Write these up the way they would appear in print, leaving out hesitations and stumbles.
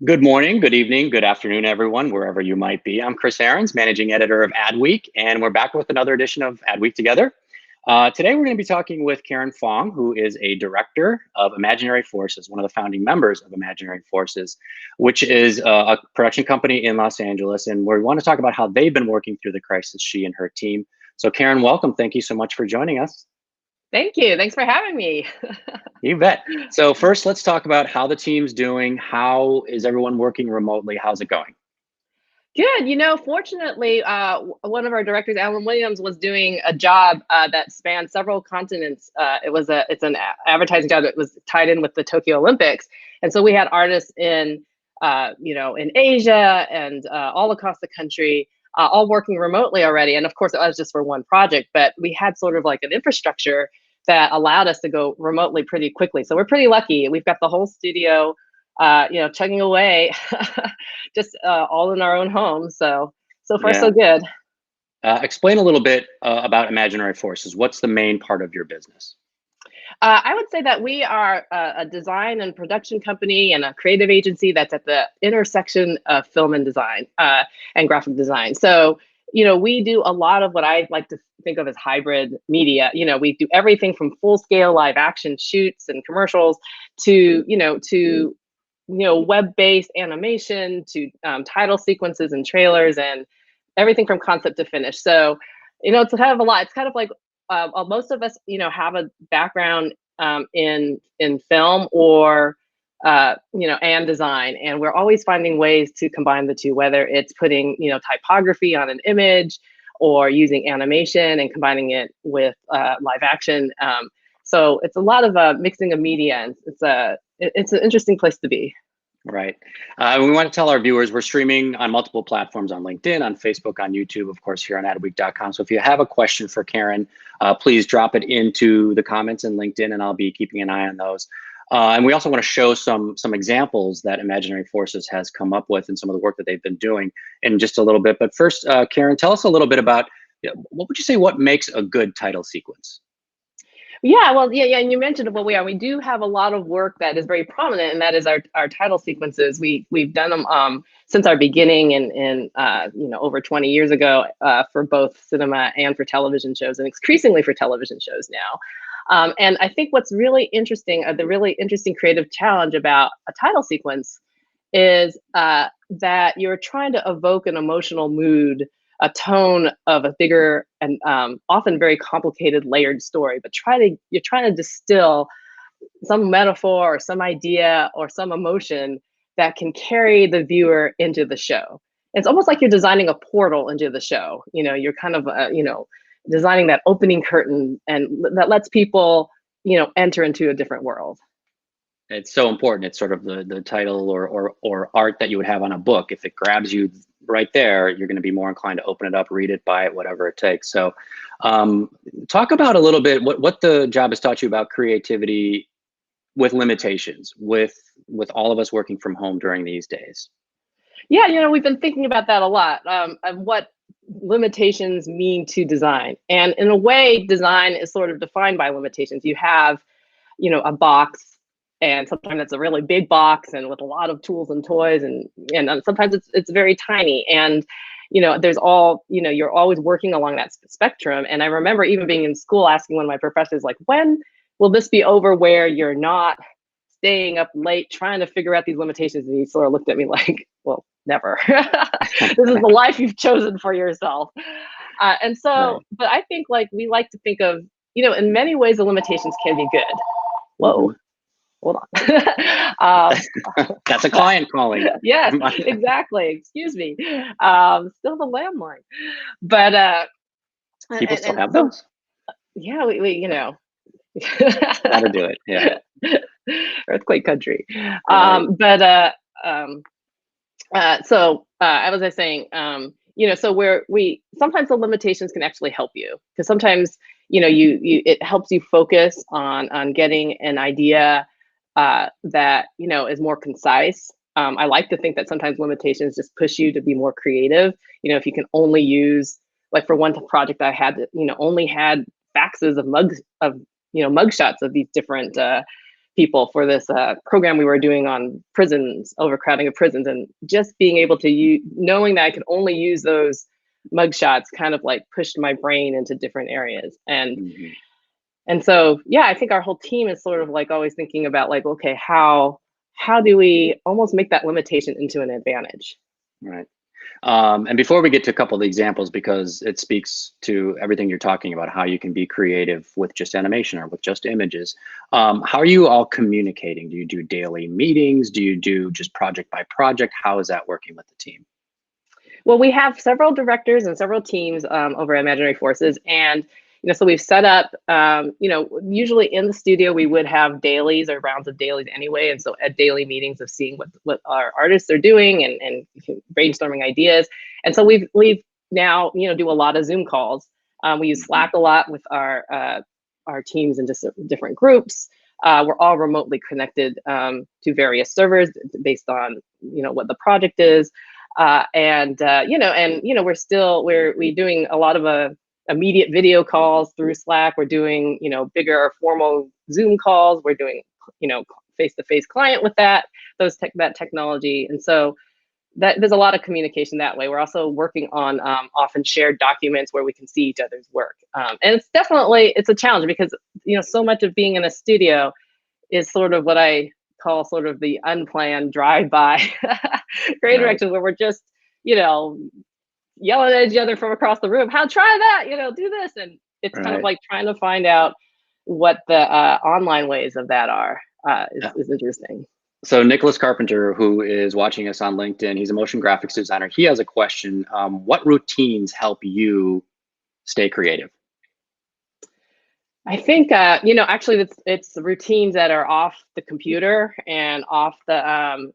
Good morning, good evening, good afternoon, everyone, wherever you might be. I'm Chris Ariens, managing editor of Adweek, and we're back with another edition of Adweek Together. Today, we're going to be talking with Karin Fong, who is a director of Imaginary Forces, one of the founding members of Imaginary Forces, which is a production company in Los Angeles. And we want to talk about how they've been working through the crisis, she and her team. So, Karin, welcome. Thank you so much for joining us. Thank you. Thanks for having me. You bet. So, first, let's talk about how the team's doing. How is everyone working remotely? How's it going? Good. Fortunately, one of our directors, Alan Williams, was doing a job that spanned several continents. It's an advertising job that was tied in with the Tokyo Olympics, and so we had artists in Asia and all across the country, all working remotely already. And of course, it was just for one project, but we had sort of like an infrastructure that allowed us to go remotely pretty quickly. So we're pretty lucky. We've got the whole studio chugging away, just all in our own home. So far, Yeah. so good. Explain a little bit about Imaginary Forces. What's the main part of your business? I would say that we are a design and production company and a creative agency that's at the intersection of film and design and graphic design. So, we do a lot of what I like to think of as hybrid media. We do everything from full scale live action shoots and commercials to web-based animation to title sequences and trailers and everything from concept to finish. So, it's kind of a lot. It's kind of like most of us, have a background in film or and design, and we're always finding ways to combine the two. Whether it's putting typography on an image, or using animation and combining it with live action. So it's a lot of mixing of media, and it's an interesting place to be. Right. We want to tell our viewers we're streaming on multiple platforms on LinkedIn, on Facebook, on YouTube, of course, here on adweek.com. So if you have a question for Karin, please drop it into the comments in LinkedIn, and I'll be keeping an eye on those. And we also want to show some examples that Imaginary Forces has come up with and some of the work that they've been doing in just a little bit. But first, Karin, tell us a little bit about what would you say what makes a good title sequence? Yeah, well, yeah, and you mentioned what we are. We do have a lot of work that is very prominent, and that is our title sequences. We've done them since our beginning in over 20 years ago for both cinema and for television shows, and increasingly for television shows now. And I think what's really interesting, the really interesting creative challenge about a title sequence is that you're trying to evoke an emotional mood, a tone of a bigger and often very complicated layered story, but you're trying to distill some metaphor or some idea or some emotion that can carry the viewer into the show. It's almost like you're designing a portal into the show. You're kind of designing that opening curtain, and that lets people enter into a different world. It's so important. It's sort of the title or art that you would have on a book. If it grabs you right there, you're going to be more inclined to open it up, read it, buy it, whatever it takes. So talk about a little bit what the job has taught you about creativity with limitations, with all of us working from home during these days. Yeah, we've been thinking about that a lot, of what limitations mean to design. And in a way, design is sort of defined by limitations. You have, a box, and sometimes it's a really big box and with a lot of tools and toys, and sometimes it's very tiny. And there's you're always working along that spectrum. And I remember even being in school asking one of my professors, like, when will this be over where you're not staying up late trying to figure out these limitations? And he sort of looked at me like, well, never. This is the life you've chosen for yourself. And so, Right. but I think, like, we like to think of, in many ways the limitations can be good. Whoa, hold on. That's a client calling. Yes, exactly. Excuse me. Still the landline. But People still have so, those? yeah, we Gotta do it. Yeah. earthquake country. Right. But so as I was saying, so we sometimes the limitations can actually help you, because sometimes you it helps you focus on getting an idea that is more concise. I like to think that sometimes limitations just push you to be more creative. If you can only use, like, for one project I had, only had faxes of mugs of mug shots of these different people for this program we were doing on prisons, overcrowding of prisons, and just being able to use, knowing that I could only use those mugshots kind of like pushed my brain into different areas. And so, yeah, I think our whole team is sort of like always thinking about like, okay, how do we almost make that limitation into an advantage? Right. And before we get to a couple of the examples, because it speaks to everything you're talking about, how you can be creative with just animation or with just images. How are you all communicating? Do you do daily meetings? Do you do just project by project? How is that working with the team? Well, we have several directors and several teams over at Imaginary Forces, and so we've set up. Usually in the studio we would have dailies or rounds of dailies anyway, and so at daily meetings of seeing what our artists are doing and brainstorming ideas. And so we've now do a lot of Zoom calls. We use Slack a lot with our teams into different groups. We're all remotely connected to various servers based on what the project is. We're doing a lot of immediate video calls through Slack. We're doing bigger formal Zoom calls. We're doing face-to-face client with that technology, and so that there's a lot of communication that way. We're also working on often shared documents where we can see each other's work, and it's a challenge because so much of being in a studio is sort of what I call sort of the unplanned drive-by creative direction, where we're just, yelling at each other from across the room, how try that, do this. And it's kind of like trying to find out what the online ways of that are is interesting. So Nicholas Carpenter, who is watching us on LinkedIn, he's a motion graphics designer. He has a question. What routines help you stay creative? I think, actually it's the routines that are off the computer and off the,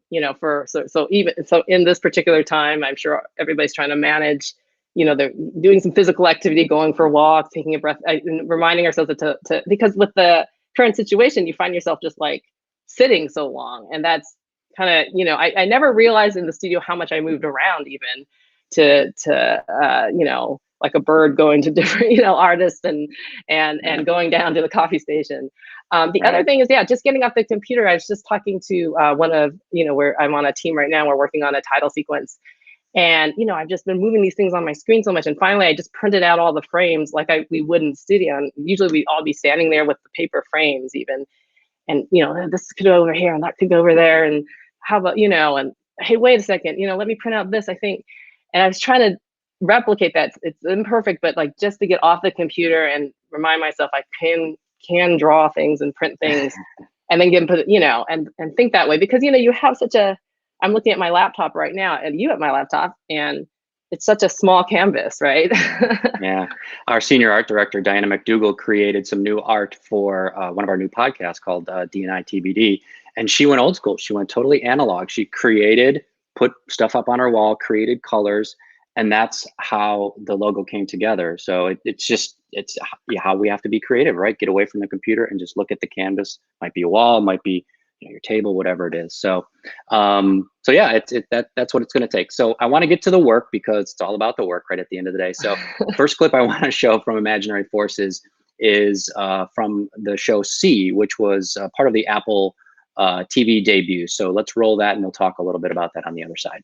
so in this particular time, I'm sure everybody's trying to manage, they're doing some physical activity, going for walks, taking a breath, reminding ourselves because with the current situation, you find yourself just like sitting so long. And that's kind of, I never realized in the studio how much I moved around even to like a bird going to different, artists and going down to the coffee station. The other thing is, just getting off the computer. I was just talking to one of, where I'm on a team right now, we're working on a title sequence. And, I've just been moving these things on my screen so much. And finally, I just printed out all the frames like we would in the studio. And usually we'd all be standing there with the paper frames even. And, this could go over here and that could go over there. And how about, and hey, wait a second, let me print out this, I think. And I was trying to replicate that. It's imperfect, but like just to get off the computer and remind myself I can draw things and print things and then and think that way, because you have I'm looking at my laptop right now and you at my laptop, and it's such a small canvas, right? Yeah. Our senior art director, Diana McDougall, created some new art for one of our new podcasts called D&I TBD. And she went old school. She went totally analog. She put stuff up on her wall, created colors, and that's how the logo came together. So it's how we have to be creative, right? Get away from the computer and just look at the canvas. Might be a wall, might be your table, whatever it is. So, that's what it's going to take. So I want to get to the work because it's all about the work right at the end of the day. So the first clip I want to show from Imaginary Forces is from the show C, which was part of the Apple TV debut. So let's roll that and we'll talk a little bit about that on the other side.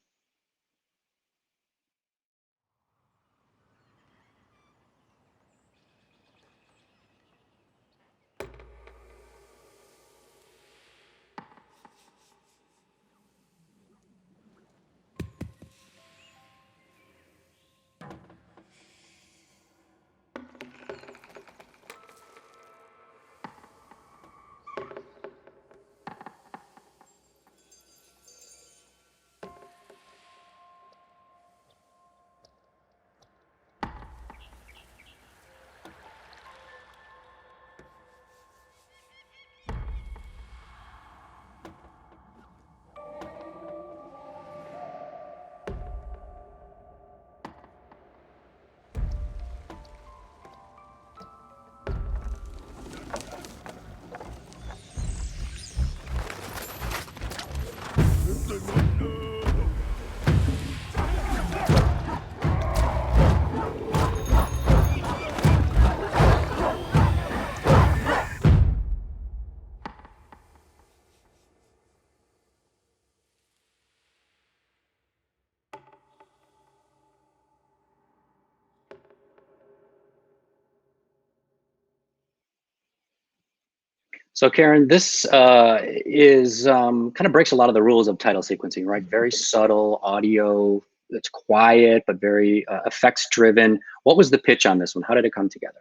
So Karin, this is kind of breaks a lot of the rules of title sequencing, right? Very subtle audio. It's quiet, but very effects driven. What was the pitch on this one? How did it come together?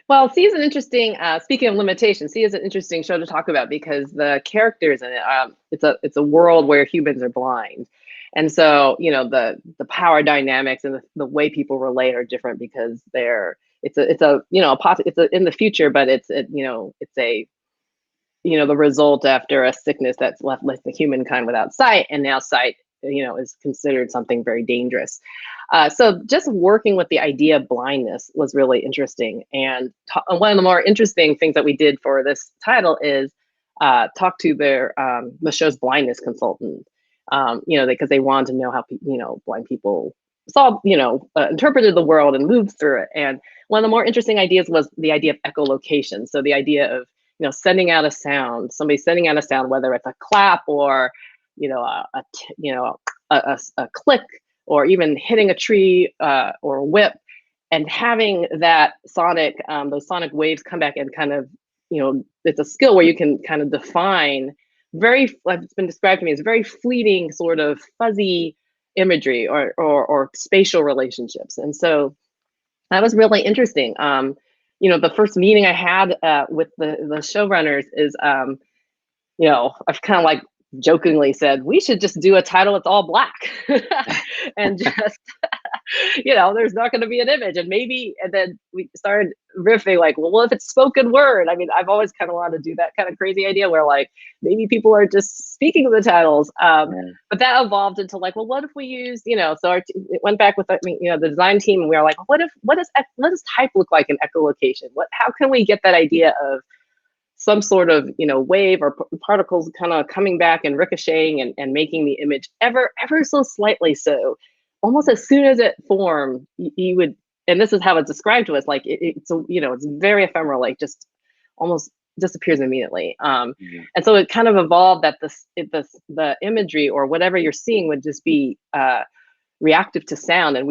Well, C is an interesting. Speaking of limitations, C is an interesting show to talk about because the characters in it. It's a world where humans are blind, and so the power dynamics and the way people relate are different because it's in the future, but it's a the result after a sickness that's left the humankind without sight, and now sight is considered something very dangerous. So just working with the idea of blindness was really interesting. And one of the more interesting things that we did for this title is talk to the show's blindness consultant, because they wanted to know how blind people saw, interpreted the world and moved through it. And one of the more interesting ideas was the idea of echolocation. So the idea of sending out a sound, somebody sending out a sound, whether it's a clap or a click, or even hitting a tree or a whip, and having that those sonic waves come back and kind of, it's a skill where you can kind of define like it's been described to me as very fleeting sort of fuzzy imagery or spatial relationships. And so that was really interesting. The first meeting I had with the showrunners is, I've kind of like jokingly said, we should just do a title that's all black and just, there's not going to be an image. And then we started riffing like, well, if it's spoken word? I mean, I've always kind of wanted to do that kind of crazy idea where like maybe people are just speaking the titles. But that evolved into like, well, what if we used, so it went back with, the design team, and we were like, what does type look like in echolocation? How can we get that idea of some sort of wave or particles kind of coming back and ricocheting and making the image ever so slightly, so almost as soon as it formed, you would, and this is how it's described to us, like it's very ephemeral, like just almost disappears immediately. And so it kind of evolved that the imagery or whatever you're seeing would just be reactive to sound. And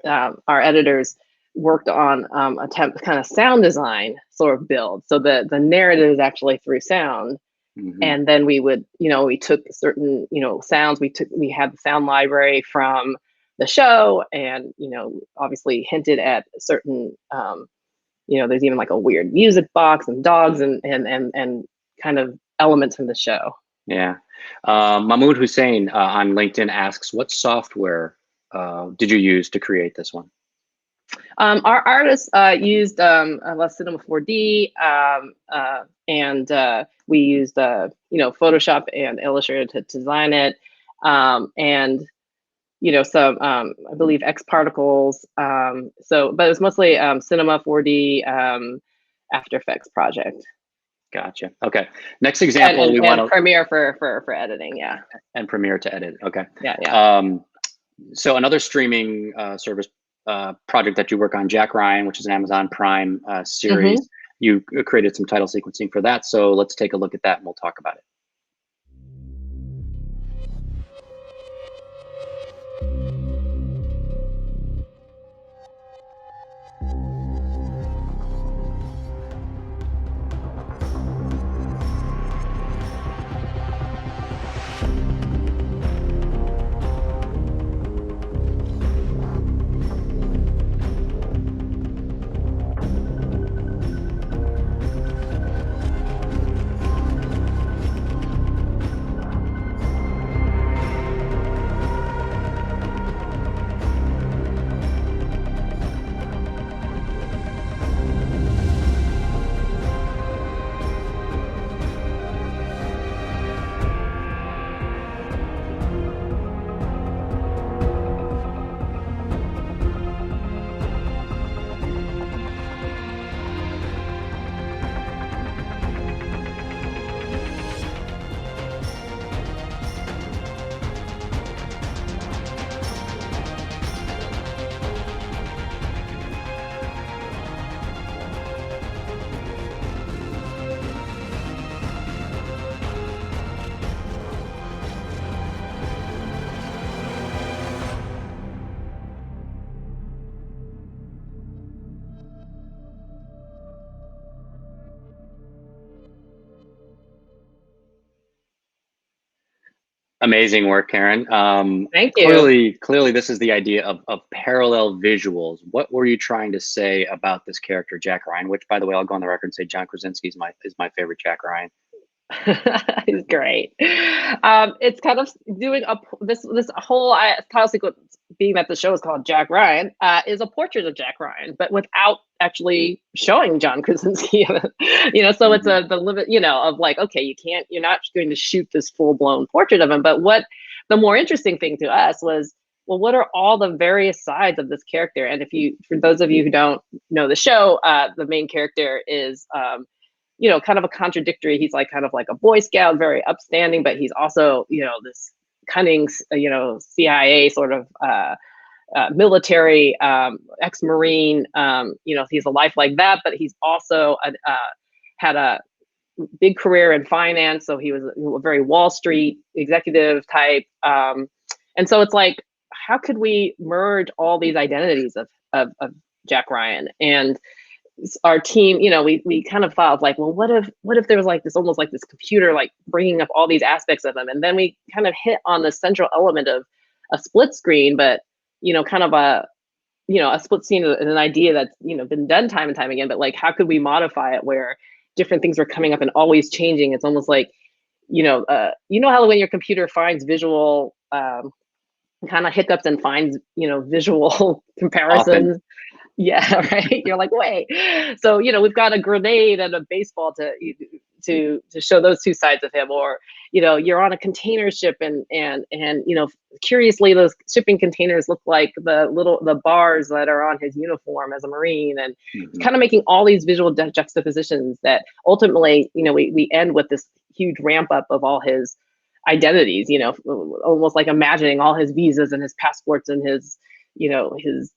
our editors worked on attempt kind of sound design sort of build. So the narrative is actually through sound. And then we would, we took certain, sounds, we had the sound library from the show, and, obviously hinted at certain, there's even like a weird music box and dogs and kind of elements from the show. Yeah. Mahmoud Hussein on LinkedIn asks, what software did you use to create this one? Our artists used Cinema 4D, and we used Photoshop and Illustrator to design it, and some I believe X particles. But it was mostly Cinema 4D, After Effects project. Gotcha. Okay. Next example, and we want Premiere for editing. Yeah. And Premiere to edit. Okay. Yeah. So another streaming service project that you work on, Jack Ryan, which is an Amazon Prime series. You created some title sequencing for that. So let's take a look at that and we'll talk about it. Amazing work, Karin. Thank you. Clearly, this is the idea of parallel visuals. What were you trying to say about this character, Jack Ryan? Which, by the way, I'll go on the record and say John Krasinski is my favorite Jack Ryan. He's great. It's kind of doing this whole title sequence, being that the show is called Jack Ryan, is a portrait of Jack Ryan, but without actually showing John Krasinski. So it's the limit, of like, okay, you're not going to shoot this full blown portrait of him. But what the more interesting thing to us was, well, what are all the various sides of this character? And for those of you who don't know the show, the main character is kind of a contradictory. He's like kind of like a Boy Scout, very upstanding, but he's also, this cunning, CIA sort of military ex-Marine. He's a life like that, but he's also had a big career in finance. So he was a very Wall Street executive type. And so it's like, how could we merge all these identities of Jack Ryan? And our team, we kind of thought of like, well, what if there was like this, almost like this computer, like bringing up all these aspects of them. And then we kind of hit on the central element of a split screen, but, kind of a split screen is an idea that's, been done time and time again, but like, how could we modify it where different things are coming up and always changing? It's almost like, how when your computer finds visual, kind of hiccups and finds, visual comparisons. Often. Yeah, right. You're like, wait. So, we've got a grenade and a baseball to show those two sides of him, or, you're on a container ship and curiously those shipping containers look like the bars that are on his uniform as a Marine, and kind of making all these visual juxtapositions that ultimately, we end with this huge ramp up of all his identities, almost like imagining all his visas and his passports and his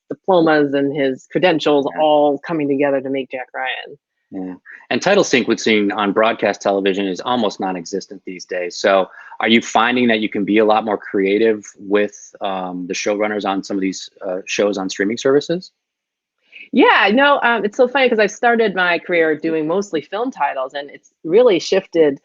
diplomas and his credentials all coming together to make Jack Ryan. Yeah. And title sequencing on broadcast television is almost non-existent these days. So are you finding that you can be a lot more creative with the showrunners on some of these shows on streaming services? Yeah, no, it's so funny because I started my career doing mostly film titles, and it's really shifted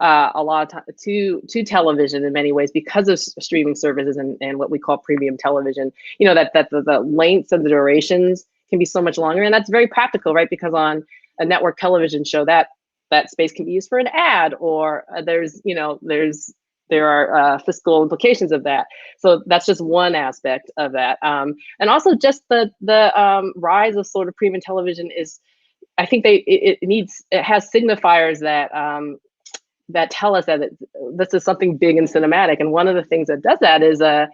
a lot of time to television in many ways because of streaming services and what we call premium television. That the lengths and the durations can be so much longer, and that's very practical, right? Because on a network television show, that space can be used for an ad, or there are fiscal implications of that. So that's just one aspect of that, and also just the rise of sort of premium television is, I think it has signifiers that tell us that this is something big and cinematic. And one of the things that does that is a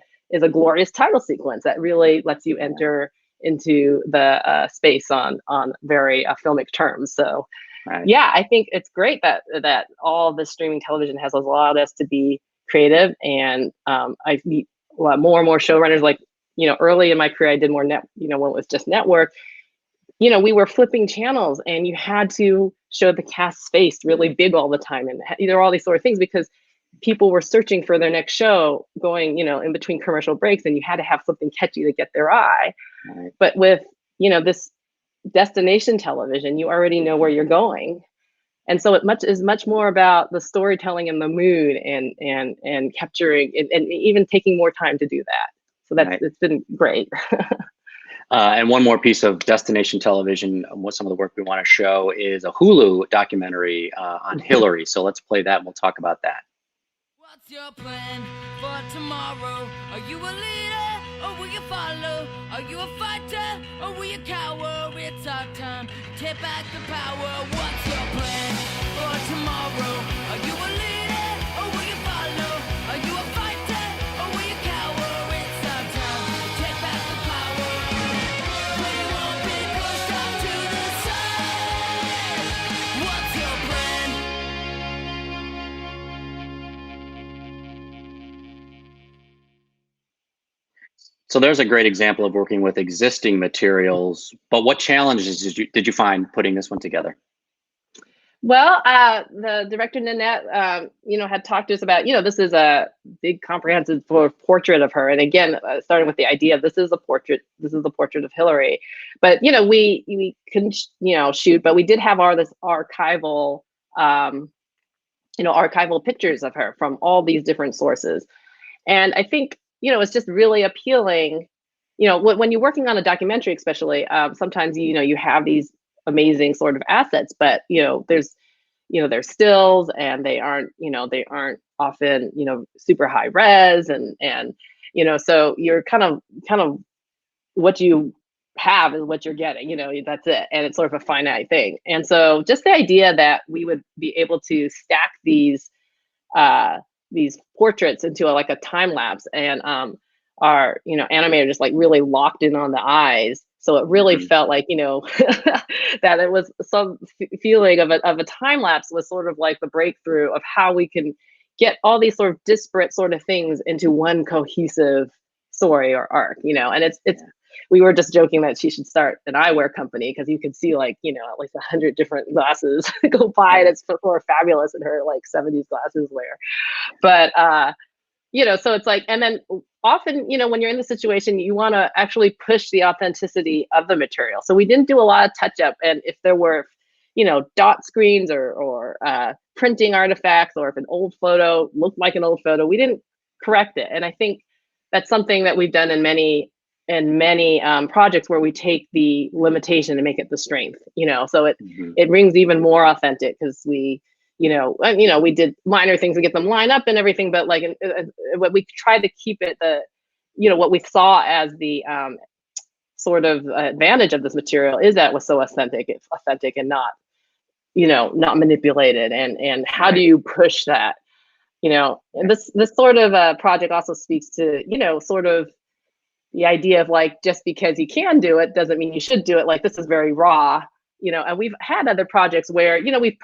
glorious title sequence that really lets you enter into the space on very filmic terms. So Right. yeah, I think it's great that all the streaming television has allowed us to be creative. And I meet a lot more and more showrunners. Like, early in my career, I did more when it was just network. We were flipping channels and you had to show the cast's face really big all the time. And there were all these sort of things because people were searching for their next show going, in between commercial breaks, and you had to have something catchy to get their eye. Right. But with, this destination television, you already know where you're going. And so it is much more about the storytelling and the mood and capturing and even taking more time to do that. So it's been great. And one more piece of destination television, what some of the work we want to show is a Hulu documentary on Hillary. So let's play that and we'll talk about that. What's your plan for tomorrow? Are you a leader or will you follow? Are you a fighter or will you cower? It's our time to take back the power. What's your plan for tomorrow? Are you a leader or will you follow? Are you a fighter or will you cower? It's our time to take back the power. We won't be pushed off to the side. What's your plan? So there's a great example of working with existing materials, but what challenges did you find putting this one together? Well, the director Nanette, had talked to us about, this is a big comprehensive portrait of her. And again, starting with the idea of this is the portrait of Hillary. But, we couldn't, shoot, but we did have this archival archival pictures of her from all these different sources. And I think, it's just really appealing. When you're working on a documentary, especially, sometimes, you have these amazing sort of assets, but, there's stills, and they aren't often, super high res, and, so you're kind of what you have is what you're getting, that's it. And it's sort of a finite thing. And so just the idea that we would be able to stack these portraits into like a time lapse, and our animator just like really locked in on the eyes, so it really felt like that it was some feeling of a time lapse was sort of like the breakthrough of how we can get all these sort of disparate sort of things into one cohesive story or arc, and it's we were just joking that she should start an eyewear company, because you could see like at least 100 different glasses go by, and it's more fabulous in her like 70s glasses wear. But so it's like, and then often when you're in the situation, you want to actually push the authenticity of the material. So we didn't do a lot of touch up, and if there were dot screens or printing artifacts, or if an old photo looked like an old photo, we didn't correct it. And I think that's something that we've done in many projects, where we take the limitation and make it the strength, so it rings even more authentic, because we we did minor things to get them lined up and everything, but like what we tried to keep it what we saw as the sort of advantage of this material is that it was so authentic and not not manipulated. And how do you push that? And this sort of project also speaks to sort of the idea of like, just because you can do it doesn't mean you should do it. Like, this is very raw, and we've had other projects where, we've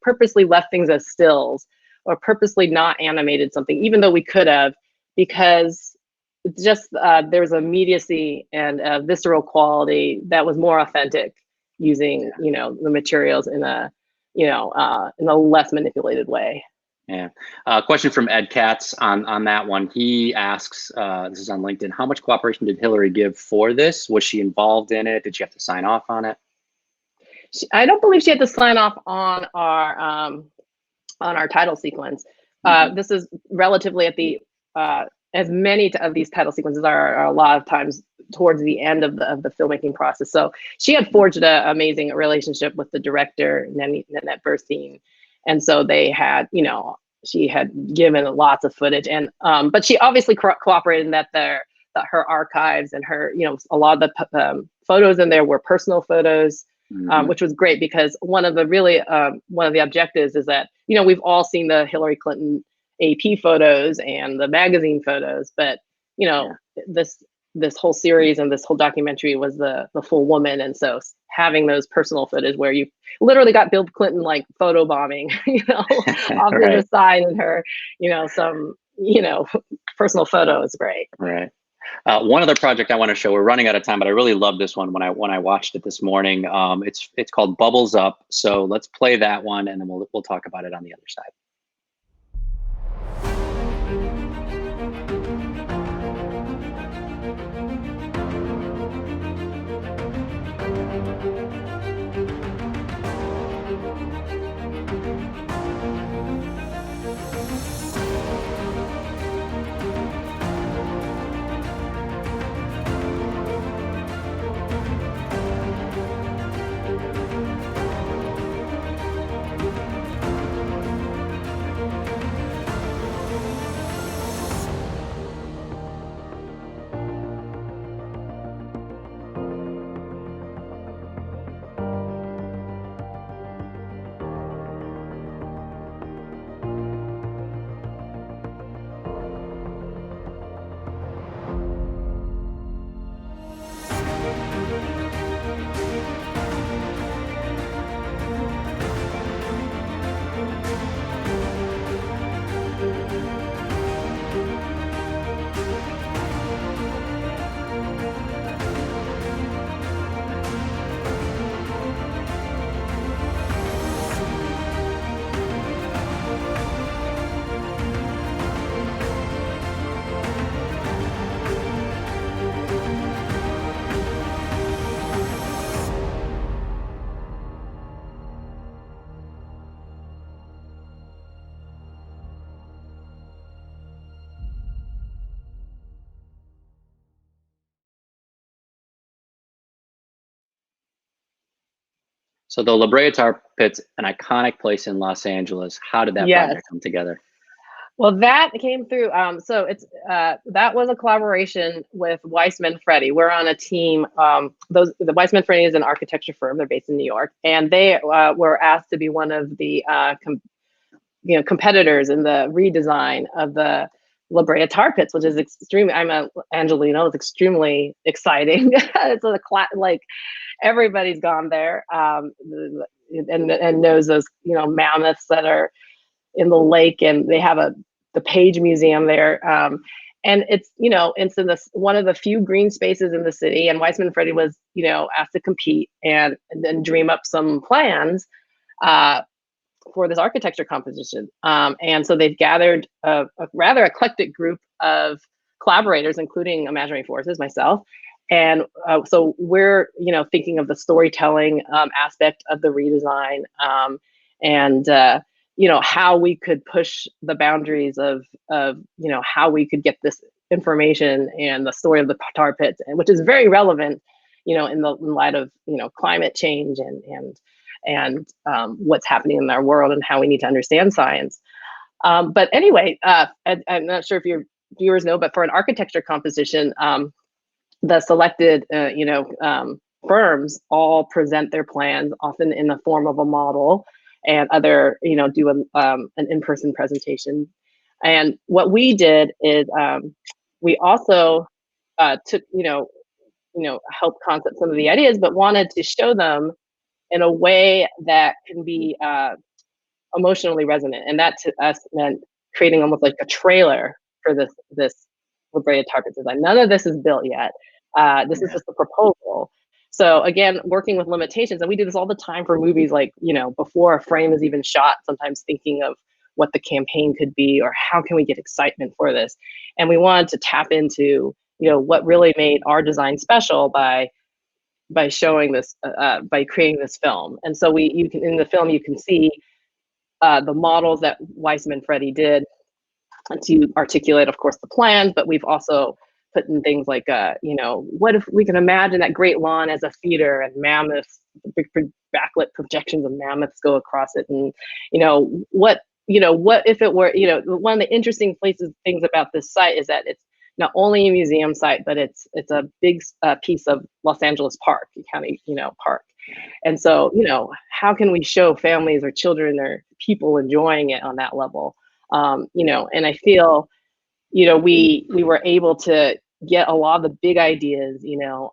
purposely left things as stills, or purposely not animated something, even though we could have, because just there's immediacy and a visceral quality that was more authentic using, the materials in a less manipulated way. Yeah. Question from Ed Katz on that one. He asks, this is on LinkedIn, how much cooperation did Hillary give for this? Was she involved in it? Did she have to sign off on it? I don't believe she had to sign off on our title sequence. This is relatively at the, as many of these title sequences are a lot of times towards the end of the filmmaking process. So she had forged an amazing relationship with the director, Nanette Burstein. And so they had, she had given lots of footage, and but she obviously cooperated in that her archives and her, a lot of the photos in there were personal photos, which was great, because one of the objectives is that, we've all seen the Hillary Clinton AP photos and the magazine photos, but this whole series and this whole documentary was the full woman. And so having those personal footage where you literally got Bill Clinton like photo bombing, off to the side, and her, some, personal photo is great. Right. One other project I want to show, we're running out of time, but I really love this one when I watched it this morning. It's called Bubbles Up. So let's play that one, and then we'll talk about it on the other side. So the La Brea Tar Pits, an iconic place in Los Angeles. How did that Yes. project come together? Well, that came through. So it's that was a collaboration with Weissman Freddie. We're on a team. The Weissman Freddie is an architecture firm. They're based in New York, and they were asked to be one of the competitors in the redesign of the La Brea Tar Pits, which is extremely. I'm a Angelino. It's extremely exciting. It's like everybody's gone there and knows those mammoths that are in the lake, and they have the Page Museum there. And it's it's in this one of the few green spaces in the city, and Weissman Freddie was asked to compete and then dream up some plans for this architecture competition. And so they've gathered a rather eclectic group of collaborators, including Imaginary Forces, myself. And so we're thinking of the storytelling aspect of the redesign, and how we could push the boundaries of how we could get this information and the story of the tar pits, and which is very relevant in light of climate change and what's happening in our world and how we need to understand science. But anyway, I'm not sure if your viewers know, but for an architecture composition, the selected firms all present their plans, often in the form of a model, and other do an in-person presentation. And what we did is we also took helped concept some of the ideas, but wanted to show them in a way that can be emotionally resonant. And that to us meant creating almost like a trailer for this La Brea Tar Pits design. None of this is built yet. This is just a proposal. So again, working with limitations, and we do this all the time for movies, like before a frame is even shot, sometimes thinking of what the campaign could be or how can we get excitement for this. And we wanted to tap into what really made our design special by showing this, by creating this film. And so you can, in the film, you can see the models that Weissman Freddie did to articulate, of course, the plans, but we've also put in things like, what if we can imagine that great lawn as a feeder and mammoths, big backlit projections of mammoths go across it, and what if it were, one of the interesting things about this site is that it's not only a museum site, but it's a big piece of Los Angeles Park, County, park. And so, how can we show families or children or people enjoying it on that level? And I feel, we were able to get a lot of the big ideas,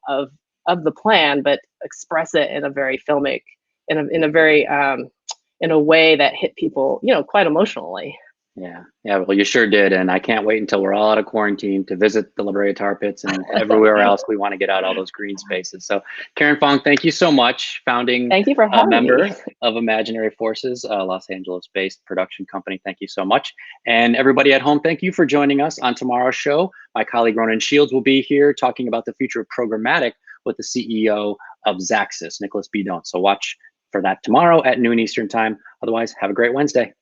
of the plan, but express it in a very filmic, in a way that hit people, quite emotionally. Yeah. Well, you sure did, and I can't wait until we're all out of quarantine to visit the La Brea Tar Pits and everywhere else we want to get out all those green spaces. So, Karin Fong, thank you so much. Founding Thank you for having member me. of Imaginary Forces, a Los Angeles-based production company. Thank you so much, and everybody at home, thank you for joining us on tomorrow's show. My colleague Ronan Shields will be here talking about the future of programmatic with the CEO of Xaxis, Nicholas Bidon. So watch for that tomorrow at noon Eastern time. Otherwise, have a great Wednesday.